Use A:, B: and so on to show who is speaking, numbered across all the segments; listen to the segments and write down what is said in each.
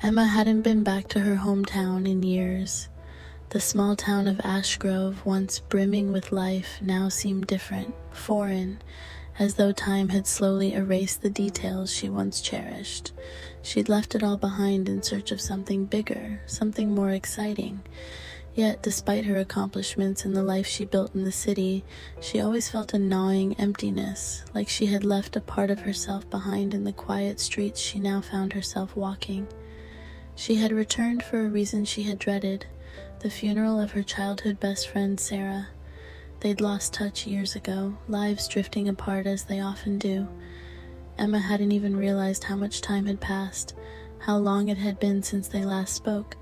A: Emma hadn't been back to her hometown in years. The small town of Ash Grove, once brimming with life, now seemed different, foreign, as though time had slowly erased the details she once cherished. She'd left it all behind in search of something bigger, something more exciting. Yet, despite her accomplishments and the life she built in the city, she always felt a gnawing emptiness, like she had left a part of herself behind in the quiet streets she now found herself walking. She had returned for a reason she had dreaded, the funeral of her childhood best friend Sarah. They'd lost touch years ago, lives drifting apart as they often do. Emma hadn't even realized how much time had passed, how long it had been since they last spoke,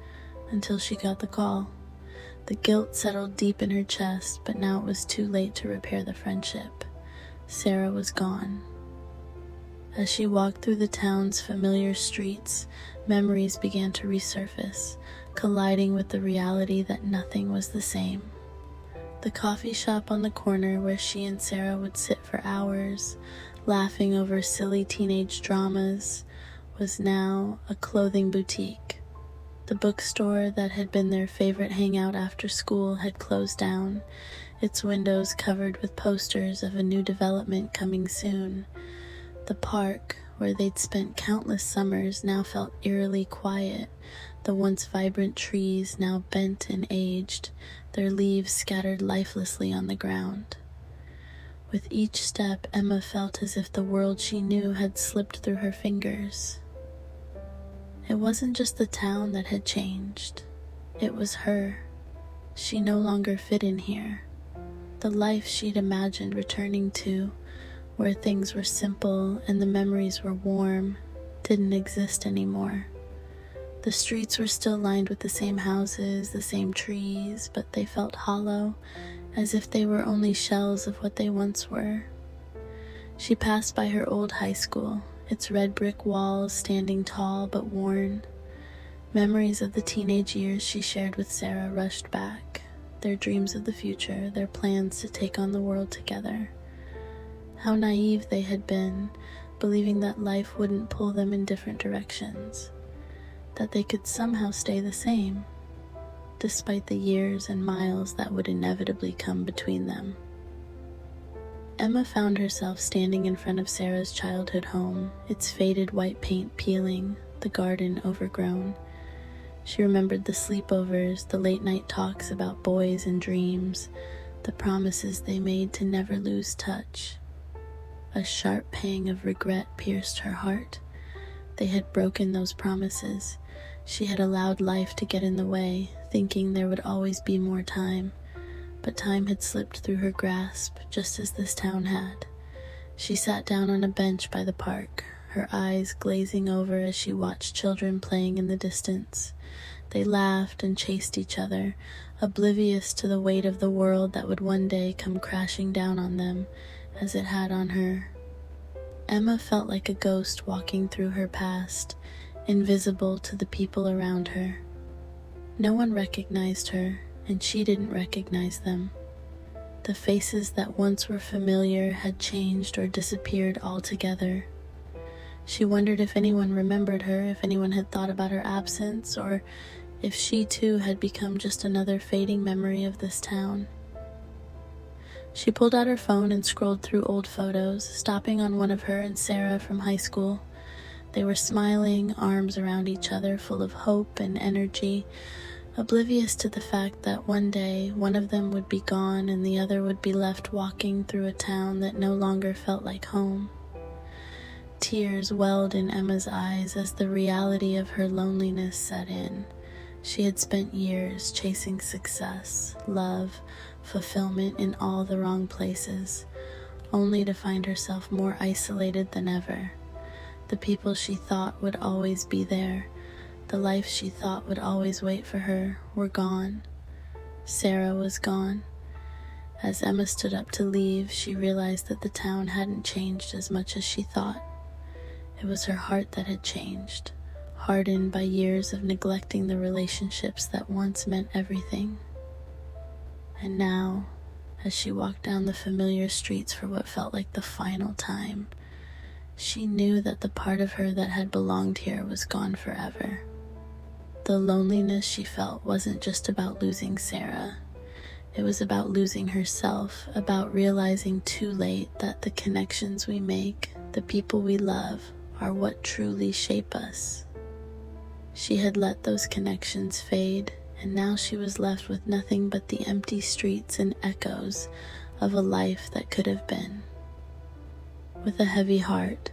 A: until she got the call. The guilt settled deep in her chest, but now it was too late to repair the friendship. Sarah was gone. As she walked through the town's familiar streets, memories began to resurface, colliding with the reality that nothing was the same. The coffee shop on the corner where she and Sarah would sit for hours, laughing over silly teenage dramas, was now a clothing boutique. The bookstore that had been their favorite hangout after school had closed down, its windows covered with posters of a new development coming soon. The park, where they'd spent countless summers, now felt eerily quiet, the once vibrant trees now bent and aged, their leaves scattered lifelessly on the ground. With each step, Emma felt as if the world she knew had slipped through her fingers. It wasn't just the town that had changed. It was her. She no longer fit in here. The life she'd imagined returning to, where things were simple and the memories were warm, didn't exist anymore. The streets were still lined with the same houses, the same trees, but they felt hollow, as if they were only shells of what they once were. She passed by her old high school, its red brick walls standing tall but worn. Memories of the teenage years she shared with Sarah rushed back, their dreams of the future, their plans to take on the world together. How naive they had been, believing that life wouldn't pull them in different directions, that they could somehow stay the same, despite the years and miles that would inevitably come between them. Emma found herself standing in front of Sarah's childhood home, its faded white paint peeling, the garden overgrown. She remembered the sleepovers, the late-night talks about boys and dreams, the promises they made to never lose touch. A sharp pang of regret pierced her heart. They had broken those promises. She had allowed life to get in the way, thinking there would always be more time. But time had slipped through her grasp, just as this town had. She sat down on a bench by the park, her eyes glazing over as she watched children playing in the distance. They laughed and chased each other, oblivious to the weight of the world that would one day come crashing down on them, as it had on her. Emma felt like a ghost walking through her past, invisible to the people around her. No one recognized her, and she didn't recognize them. The faces that once were familiar had changed or disappeared altogether. She wondered if anyone remembered her, if anyone had thought about her absence, or if she too had become just another fading memory of this town. She pulled out her phone and scrolled through old photos, stopping on one of her and Sarah from high school. They were smiling, arms around each other, full of hope and energy, oblivious to the fact that one day one of them would be gone and the other would be left walking through a town that no longer felt like home. Tears welled in Emma's eyes as the reality of her loneliness set in. She had spent years chasing success, love, fulfillment in all the wrong places, only to find herself more isolated than ever. The people she thought would always be there, the life she thought would always wait for her, were gone. Sarah was gone. As Emma stood up to leave, she realized that the town hadn't changed as much as she thought. It was her heart that had changed, hardened by years of neglecting the relationships that once meant everything. And now, as she walked down the familiar streets for what felt like the final time, she knew that the part of her that had belonged here was gone forever. The loneliness she felt wasn't just about losing Sarah. It was about losing herself, about realizing too late that the connections we make, the people we love, are what truly shape us. She had let those connections fade, and now she was left with nothing but the empty streets and echoes of a life that could have been. With a heavy heart,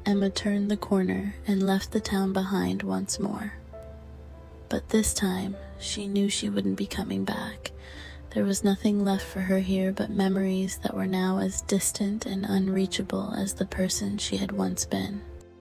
A: Emma turned the corner and left the town behind once more. But this time, she knew she wouldn't be coming back. There was nothing left for her here but memories that were now as distant and unreachable as the person she had once been.